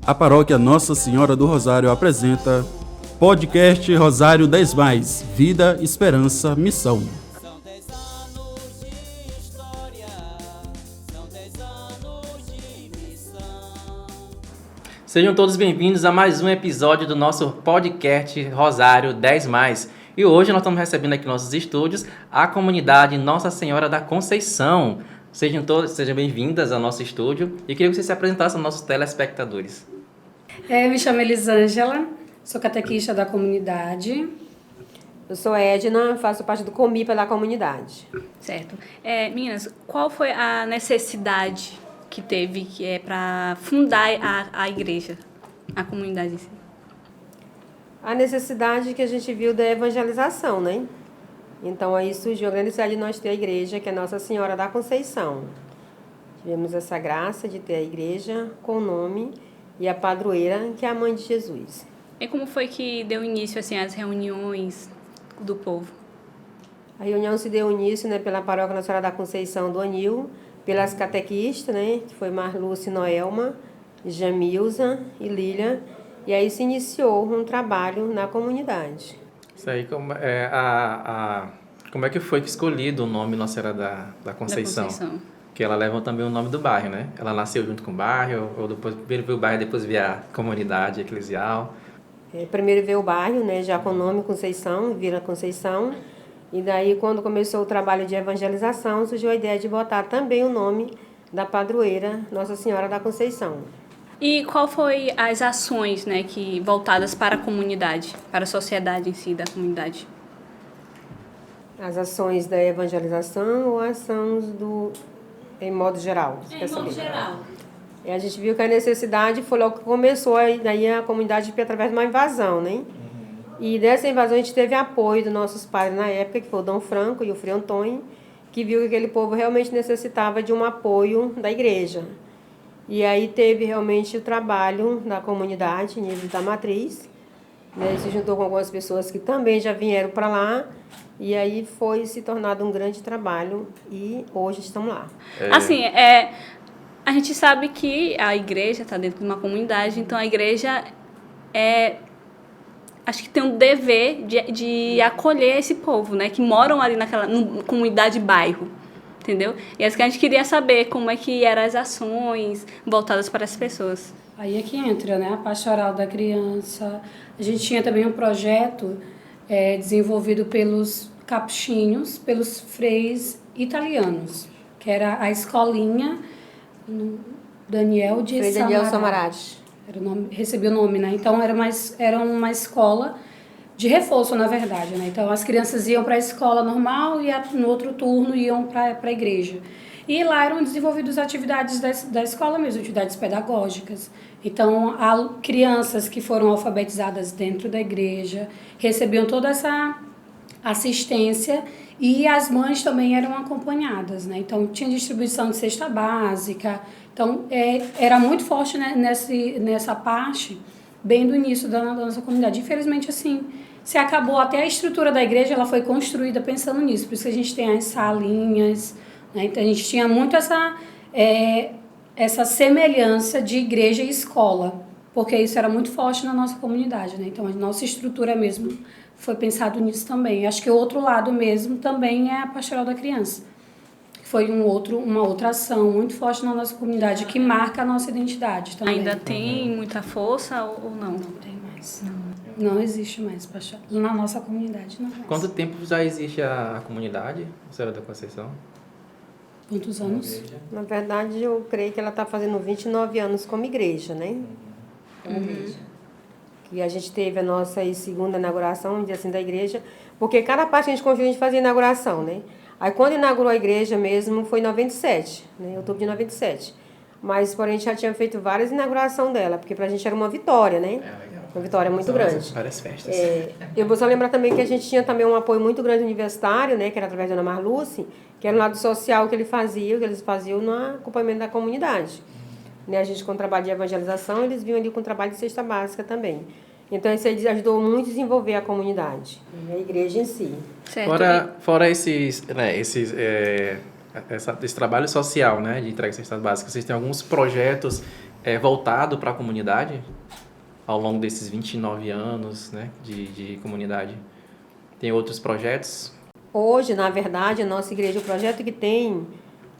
A paróquia Nossa Senhora do Rosário apresenta podcast Rosário 10+, Vida, Esperança, Missão. São 10 anos de história, são 10 anos de missão. Sejam todos bem-vindos a mais um episódio do nosso podcast Rosário 10+. E hoje nós estamos recebendo aqui nos nossos estúdios a comunidade Nossa Senhora da Conceição. Sejam bem-vindas ao nosso estúdio e queria que vocês se apresentassem aos nossos telespectadores. Eu me chamo Elisângela, sou catequista da comunidade. Eu sou Edna, faço parte do Comipa da comunidade. Certo. Meninas, qual foi a necessidade que teve para fundar a igreja, a comunidade em si? A necessidade que a gente viu da evangelização, né? Então aí surgiu a grande necessidade de nós ter a igreja, que é Nossa Senhora da Conceição. Tivemos essa graça de ter a igreja com o nome e a padroeira, que é a mãe de Jesus. E como foi que deu início assim, às reuniões do povo? A reunião se deu início, né, pela paróquia Nossa Senhora da Conceição do Anil, pelas catequistas, né, que foi Marluce Noelma, Jamilza e Lília, e aí se iniciou um trabalho na comunidade. Isso aí, como é que foi escolhido o nome Nossa Senhora da Conceição? Que ela leva também o nome do bairro, né? Ela nasceu junto com o bairro, ou depois primeiro veio o bairro, depois veio a comunidade eclesial. Primeiro veio o bairro, né, já com o nome Conceição, Vila Conceição. E daí, quando começou o trabalho de evangelização, surgiu a ideia de botar também o nome da padroeira Nossa Senhora da Conceição. E qual foi as ações, né, que voltadas para a comunidade, para a sociedade em si da comunidade? As ações da evangelização ou ações em modo geral? Em modo geral. A gente viu que a necessidade foi logo que começou, daí a comunidade através de uma invasão, né? E dessa invasão a gente teve apoio dos nossos padres na época, que foi o Dom Franco e o Frei Antônio, que viu que aquele povo realmente necessitava de um apoio da igreja. E aí teve realmente o trabalho da comunidade, em nível da matriz, né? Se juntou com algumas pessoas que também já vieram para lá, e aí foi se tornado um grande trabalho, e hoje estamos lá. Assim, a gente sabe que a igreja está dentro de uma comunidade, então a igreja acho que tem um dever de acolher esse povo, né, que moram ali naquela comunidade bairro, entendeu? E é isso que a gente queria saber, como é que eram as ações voltadas para as pessoas. Aí é que entra, né, a pastoral da criança. A gente tinha também um projeto desenvolvido pelos capuchinhos, pelos freis italianos, que era a escolinha Daniel de Frei Daniel Samarati. Era o nome, recebeu o nome, né? Então era uma escola de reforço, na verdade, né? Então as crianças iam para a escola normal e no outro turno iam para a igreja. E lá eram desenvolvidas atividades da escola mesmo, atividades pedagógicas. Então, há crianças que foram alfabetizadas dentro da igreja, recebiam toda essa assistência e as mães também eram acompanhadas, né? Então, tinha distribuição de cesta básica. Então, era muito forte, né, nessa parte, bem do início da nossa comunidade. Infelizmente, assim, se acabou até a estrutura da igreja, ela foi construída pensando nisso. Por isso que a gente tem as salinhas, né? Então, a gente tinha muito essa semelhança de igreja e escola, porque isso era muito forte na nossa comunidade, né? Então, a nossa estrutura mesmo foi pensado nisso também. Acho que o outro lado mesmo também é a pastoral da criança. Foi uma outra ação muito forte na nossa comunidade, que marca a nossa identidade também. Ainda tem muita força ou não? Não tem mais. Não existe mais pastoral. Na nossa comunidade, não mais. Quanto tempo já existe a comunidade, Senhora da Conceição? Quantos anos? Na verdade, eu creio que ela está fazendo 29 anos como igreja, né? Como igreja. E a gente teve a nossa segunda inauguração, vamos dizer assim, da igreja, porque cada parte que a gente construiu, a gente fazia inauguração, né? Aí, quando inaugurou a igreja mesmo, foi em 97, né? Em outubro de 97. Mas, porém, a gente já tinha feito várias inaugurações dela, porque pra gente era uma vitória, né? Uma vitória muito grande. Várias festas. Eu vou só lembrar também que a gente tinha também um apoio muito grande universitário, né? Que era através da Ana Marluce, que era um lado social que eles faziam no acompanhamento da comunidade. Né? A gente, com o trabalho de evangelização, eles vinham ali com o trabalho de cesta básica também. Então, isso aí ajudou muito a desenvolver a comunidade, a igreja em si. Certo. Fora esse trabalho social, né, de entrega de cestas básicas, vocês têm alguns projetos voltado para a comunidade ao longo desses 29 anos, né, de comunidade? Tem outros projetos? Hoje, na verdade, a nossa igreja, o projeto que tem,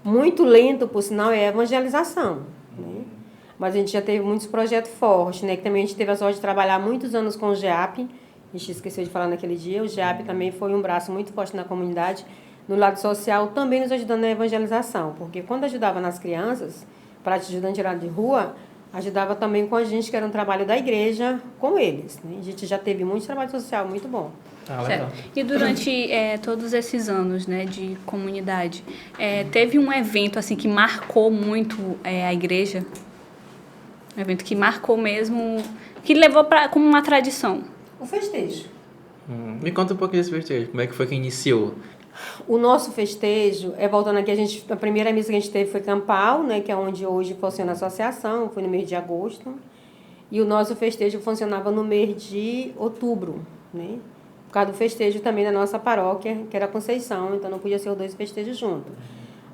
muito lento, por sinal, é a evangelização, né? Mas a gente já teve muitos projetos fortes, né? Que também a gente teve a sorte de trabalhar muitos anos com o GEAP. A gente esqueceu de falar naquele dia. O GEAP também foi um braço muito forte na comunidade. No lado social, também nos ajudando na evangelização. Porque quando ajudava nas crianças, para ajudar a tirar de rua, ajudava também com a gente, que era um trabalho da igreja, com eles, né? A gente já teve muito trabalho social, muito bom. Legal. Certo. E durante todos esses anos, né, de comunidade, teve um evento assim que marcou muito a igreja? Um evento que marcou mesmo, que levou como uma tradição? O festejo. Me conta um pouquinho desse festejo. Como é que foi que iniciou? O nosso festejo, voltando aqui, a primeira missa que a gente teve foi campal, né, que é onde hoje funciona a associação, foi no mês de agosto. E o nosso festejo funcionava no mês de outubro, né? Por causa do festejo também da nossa paróquia, que era a Conceição, então não podia ser os dois festejos juntos.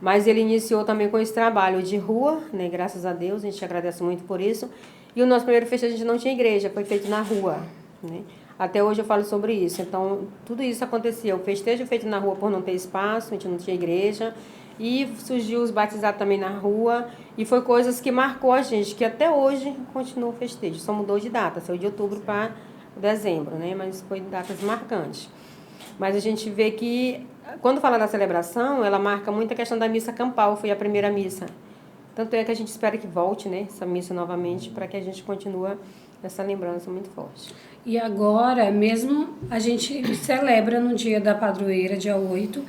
Mas ele iniciou também com esse trabalho de rua, né, graças a Deus, a gente agradece muito por isso. E o nosso primeiro festejo a gente não tinha igreja, foi feito na rua, né? Até hoje eu falo sobre isso. Então, tudo isso acontecia. O festejo feito na rua por não ter espaço, a gente não tinha igreja. E surgiu os batizados também na rua. E foi coisas que marcou a gente, que até hoje continua o festejo. Só mudou de data, saiu de outubro para dezembro, né? Mas foi datas marcantes. Mas a gente vê que, quando fala da celebração, ela marca muito a questão da missa campal, foi a primeira missa. Tanto é que a gente espera que volte, né, essa missa novamente, para que a gente continue essa lembrança muito forte. E agora, mesmo a gente celebra no dia da padroeira, dia 8,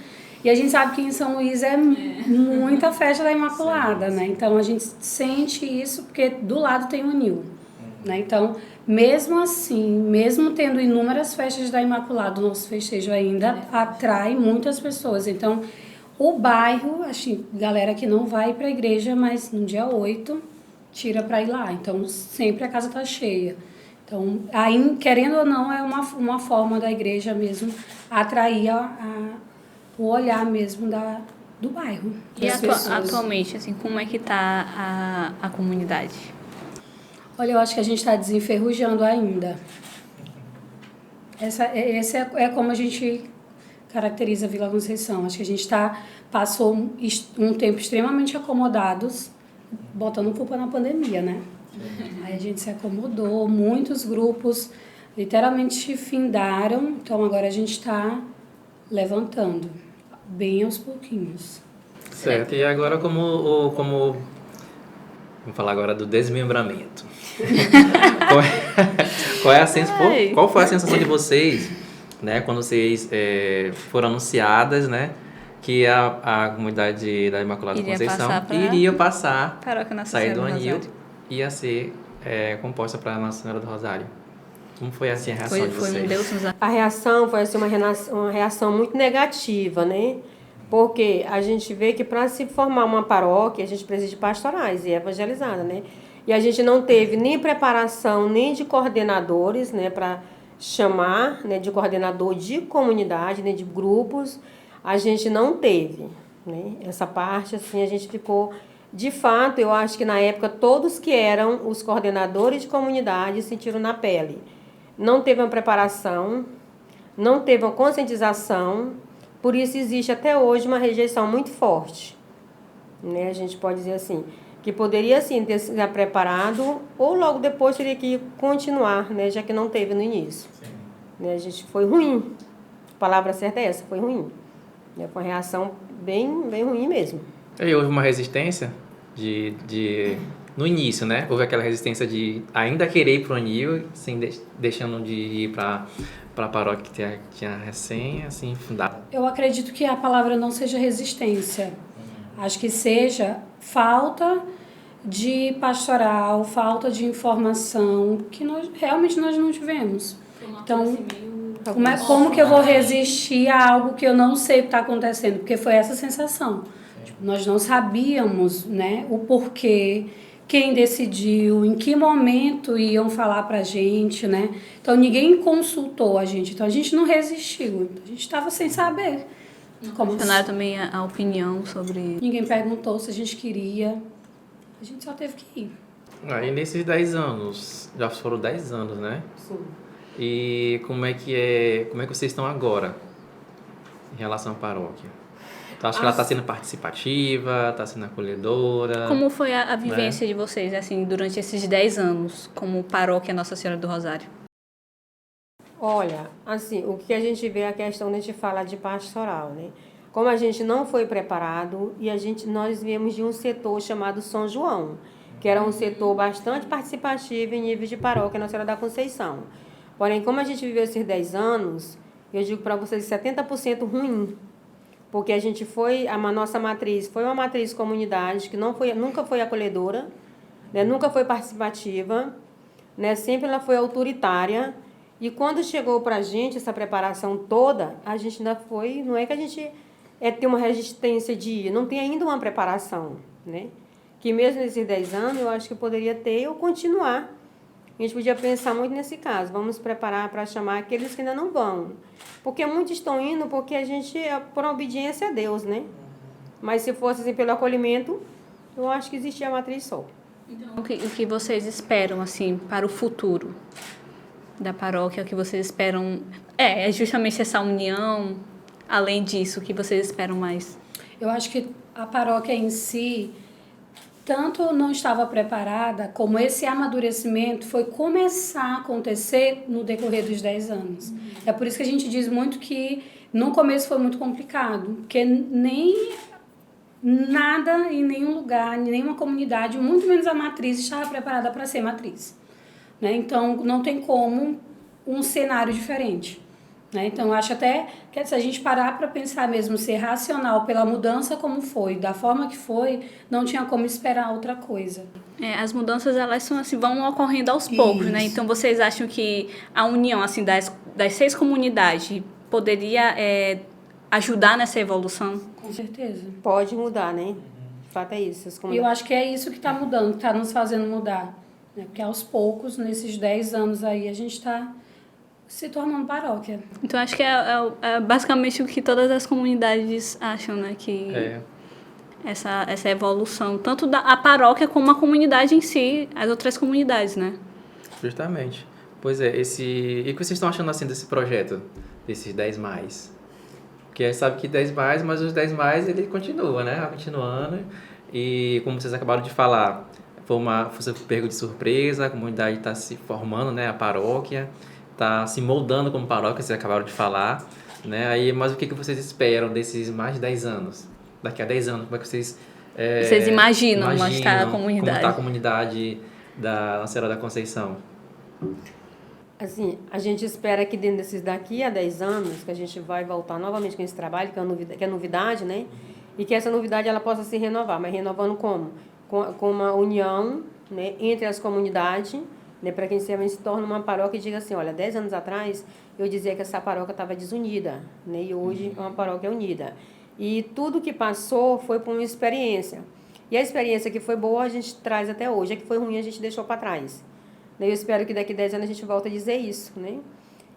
e a gente sabe que em São Luís é muita festa da Imaculada, né? Então a gente sente isso porque do lado tem o Nil, né? Então, mesmo assim, mesmo tendo inúmeras festas da Imaculada, o nosso festejo ainda atrai muitas pessoas. Então, o bairro, assim, galera que não vai para a igreja, mas no dia 8 tira para ir lá. Então, sempre a casa está cheia. Então, aí, querendo ou não, é uma forma da igreja mesmo atrair o olhar mesmo do bairro. E atualmente, assim, como é que está a comunidade? Olha, eu acho que a gente está desenferrujando ainda. Essa é como a gente caracteriza a Vila Conceição. Acho que a gente passou um tempo extremamente acomodados, botando culpa na pandemia, né? Aí a gente se acomodou, muitos grupos literalmente findaram, então agora a gente está levantando, bem aos pouquinhos. Certo, e agora como vamos falar agora do desmembramento. Qual foi a sensação de vocês, né, quando vocês foram anunciadas, né, que a comunidade da Imaculada Conceição iria passar, sair do anil, ia ser composta para Nossa Senhora do Rosário? Como foi assim a reação de vocês? A reação foi assim, uma reação muito negativa, né? Porque a gente vê que para se formar uma paróquia, a gente precisa de pastorais e evangelizada, né? E a gente não teve nem preparação, nem de coordenadores, né, para chamar, né, de coordenador de comunidade, né, de grupos. A gente não teve, né? Essa parte, assim, a gente ficou... De fato, eu acho que na época todos que eram os coordenadores de comunidade sentiram na pele. Não teve uma preparação, não teve uma conscientização, por isso existe até hoje uma rejeição muito forte, né? A gente pode dizer assim, que poderia sim ter se preparado ou logo depois teria que continuar, né? Já que não teve no início. Né? A gente foi ruim, a palavra certa é essa, foi ruim. Foi uma reação bem, bem ruim mesmo. E houve uma resistência no início, né? Houve aquela resistência de ainda querer ir para o anil, assim, deixando de ir para a paróquia que tinha recém, assim, fundada. Eu acredito que a palavra não seja resistência. Acho que seja falta de pastoral, falta de informação, que realmente nós não tivemos. Então, como que eu vou resistir a algo que eu não sei o que está acontecendo? Porque foi essa sensação. Nós não sabíamos, né, o porquê, quem decidiu, em que momento iam falar para a gente, né? Então, ninguém consultou a gente. Então, a gente não resistiu. A gente estava sem saber. Questionaram também a opinião sobre... Ninguém perguntou se a gente queria. A gente só teve que ir. Aí nesses 10 anos, já foram 10 anos, né? Sim. E como é que vocês estão agora em relação à paróquia? Tu acha que ela está sendo participativa, está sendo acolhedora? Como foi a vivência de vocês, assim, durante esses 10 anos, como paróquia Nossa Senhora do Rosário? Olha, assim, o que a gente vê é a questão de a gente falar de pastoral, né? Como a gente não foi preparado e nós viemos de um setor chamado São João, que era um setor bastante participativo em nível de paróquia Nossa Senhora da Conceição. Porém, como a gente viveu esses 10 anos, eu digo para vocês 70% ruim, porque a gente nossa matriz foi uma matriz comunidade que nunca foi acolhedora, né? Nunca foi participativa, né? Sempre ela foi autoritária. E quando chegou para a gente essa preparação toda, a gente ainda foi, não é que a gente tem uma resistência de ir, não tem ainda uma preparação, né? Que mesmo nesses 10 anos eu acho que poderia ter ou continuar. A gente podia pensar muito nesse caso, vamos preparar para chamar aqueles que ainda não vão. Porque muitos estão indo porque a gente é por obediência a Deus, né? Mas se fosse assim pelo acolhimento, eu acho que existia a matriz só. Então, o que vocês esperam, assim, para o futuro da paróquia? O que vocês esperam? É justamente essa união, além disso, o que vocês esperam mais? Eu acho que a paróquia em si tanto não estava preparada, como esse amadurecimento foi começar a acontecer no decorrer dos 10 anos. É por isso que a gente diz muito que no começo foi muito complicado, porque nem nada em nenhum lugar, em nenhuma comunidade, muito menos a matriz, estava preparada para ser matriz, né? Então, não tem como um cenário diferente. Né? Então, eu acho até que se a gente parar para pensar mesmo, ser racional pela mudança como foi, da forma que foi, não tinha como esperar outra coisa. As mudanças, elas são assim, vão ocorrendo aos poucos, né? Então, vocês acham que a união assim, das 6 comunidades poderia ajudar nessa evolução? Com certeza. Pode mudar, né? De fato é isso. E eu acho que é isso que está mudando, que está nos fazendo mudar. Né? Porque aos poucos, nesses 10 anos aí, a gente está se tornando paróquia. Então, acho que é basicamente o que todas as comunidades acham, né? Que essa evolução, tanto a paróquia como a comunidade em si, as outras comunidades, né? Justamente. Pois é, e o que vocês estão achando assim desse projeto, desses 10 mais? Porque a gente sabe que 10 mais, mas os 10 mais, ele continua, né? Continuando. E como vocês acabaram de falar, foi pego de surpresa, a comunidade está se formando, né? A paróquia está se moldando como paróquia, vocês acabaram de falar, né? Aí, mas o que vocês esperam desses mais de 10 anos? Daqui a 10 anos, como é que vocês imaginam estar a comunidade? Como está a comunidade da Nossa Senhora da Conceição? Assim, a gente espera que daqui a 10 anos, que a gente vai voltar novamente com esse trabalho, que é novidade, né? E que essa novidade ela possa se renovar, mas renovando como? Com uma união, né, entre as comunidades, né, para que se torne uma paróquia e diga assim, olha, 10 anos atrás eu dizia que essa paróquia estava desunida, né, e hoje é uma paróquia unida. E tudo que passou foi por uma experiência. E a experiência que foi boa a gente traz até hoje, a que foi ruim a gente deixou para trás. Eu espero que daqui a 10 anos a gente volte a dizer isso, né?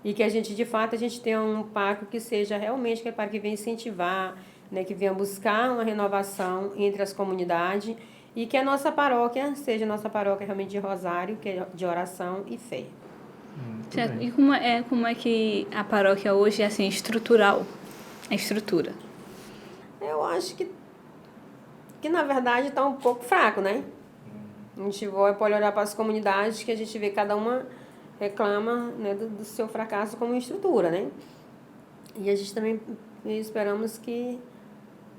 E que a gente, de fato, a gente tenha um pacto que seja realmente aquele pacto que venha incentivar, né, que venha buscar uma renovação entre as comunidades e que a nossa paróquia seja a nossa paróquia realmente de rosário, que é de oração e fé. Certo. E como é que a paróquia hoje é assim, estrutural? A estrutura? Eu acho que na verdade está um pouco fraco, né? A gente pode olhar para as comunidades que a gente vê cada uma reclama, né, do seu fracasso como estrutura, né? E a gente também esperamos que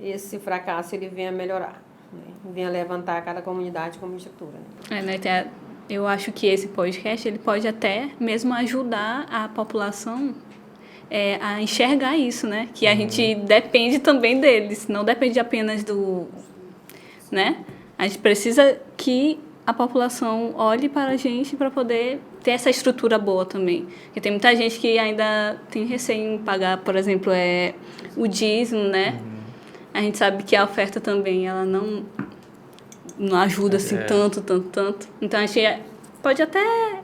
esse fracasso ele venha melhorar, né? Venha levantar cada comunidade como estrutura. Né? Eu acho que esse podcast ele pode até mesmo ajudar a população a enxergar isso, né? Que a gente depende também deles, não depende apenas do... né? A gente precisa que a população olhe para a gente para poder ter essa estrutura boa também. Porque tem muita gente que ainda tem receio em pagar, por exemplo, o dízimo, né? A gente sabe que a oferta também, ela não ajuda assim tanto. Então, a gente pode até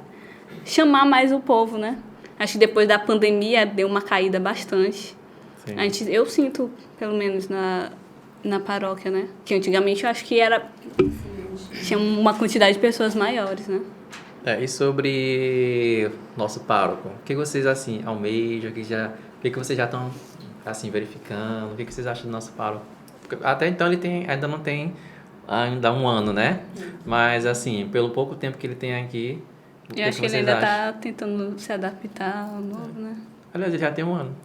chamar mais o povo, né? Acho que depois da pandemia deu uma caída bastante. Eu sinto, pelo menos, na paróquia, né? Que antigamente eu acho que era tinha uma quantidade de pessoas maiores, né? E sobre nosso pároco, o que vocês assim almejam, o que vocês já estão assim verificando, o que vocês acham do nosso pároco? Porque até então ainda não tem ainda um ano, né? Mas assim, pelo pouco tempo que ele tem aqui, Eu acho que ele ainda está tentando se adaptar ao novo, né? Aliás, ele já tem um ano.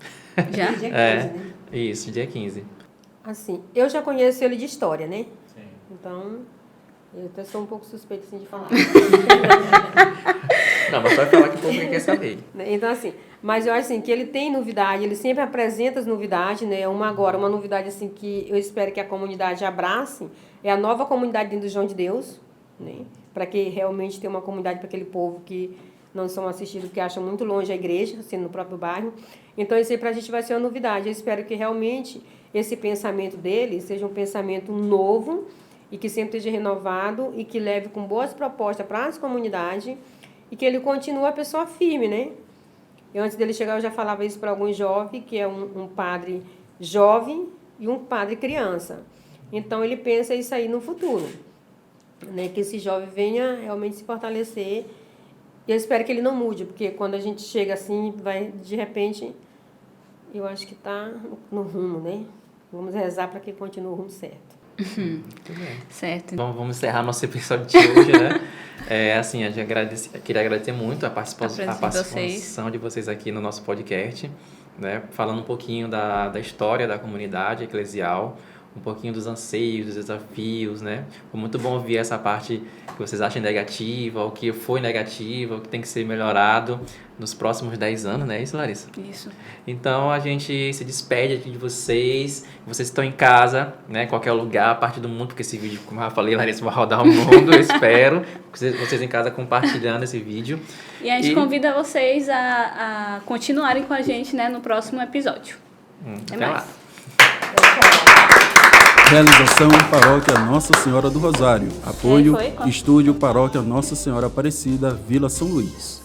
Já? Dia 15, né? Isso, dia 15. Assim, eu já conheço ele de história, né? Sim. Então, eu até sou um pouco suspeita assim, de falar. Não, mas vai falar que o povo quer saber. Então, assim, mas eu acho assim, que ele tem novidade, ele sempre apresenta as novidades, né? Uma novidade assim que eu espero que a comunidade abrace, é a nova comunidade dentro do João de Deus, né? Para que realmente tenha uma comunidade para aquele povo que não são assistidos, que acham muito longe a igreja, sendo no próprio bairro. Então, isso aí para a gente vai ser uma novidade. Eu espero que realmente esse pensamento dele seja um pensamento novo e que sempre esteja renovado e que leve com boas propostas para as comunidades e que ele continue a pessoa firme, né? E antes dele chegar, eu já falava isso para alguns jovens, que é um padre jovem e um padre criança. Então, ele pensa isso aí no futuro, né? Que esse jovem venha realmente se fortalecer. E eu espero que ele não mude, porque quando a gente chega assim, vai, de repente, eu acho que está no rumo, né? Vamos rezar para que continue o rumo certo. Muito bem. Certo. Vamos encerrar nosso episódio de hoje, né? Assim, queria agradecer muito a participação de vocês aqui no nosso podcast, né? Falando um pouquinho da história da comunidade eclesial, um pouquinho dos anseios, dos desafios, né? Foi muito bom ouvir essa parte que vocês acham negativa, o que foi negativo, o que tem que ser melhorado nos próximos 10 anos, né? Isso, Larissa? Isso. Então, a gente se despede aqui de vocês. Vocês estão em casa, né? Qualquer lugar, parte do mundo, porque esse vídeo, como eu já falei, Larissa, vai rodar o mundo, eu espero. Vocês em casa compartilhando esse vídeo. E a gente convida vocês a continuarem com a gente, né, no próximo episódio. Até lá. Realização Paróquia Nossa Senhora do Rosário. Apoio Foi? Estúdio Paróquia Nossa Senhora Aparecida, Vila São Luís.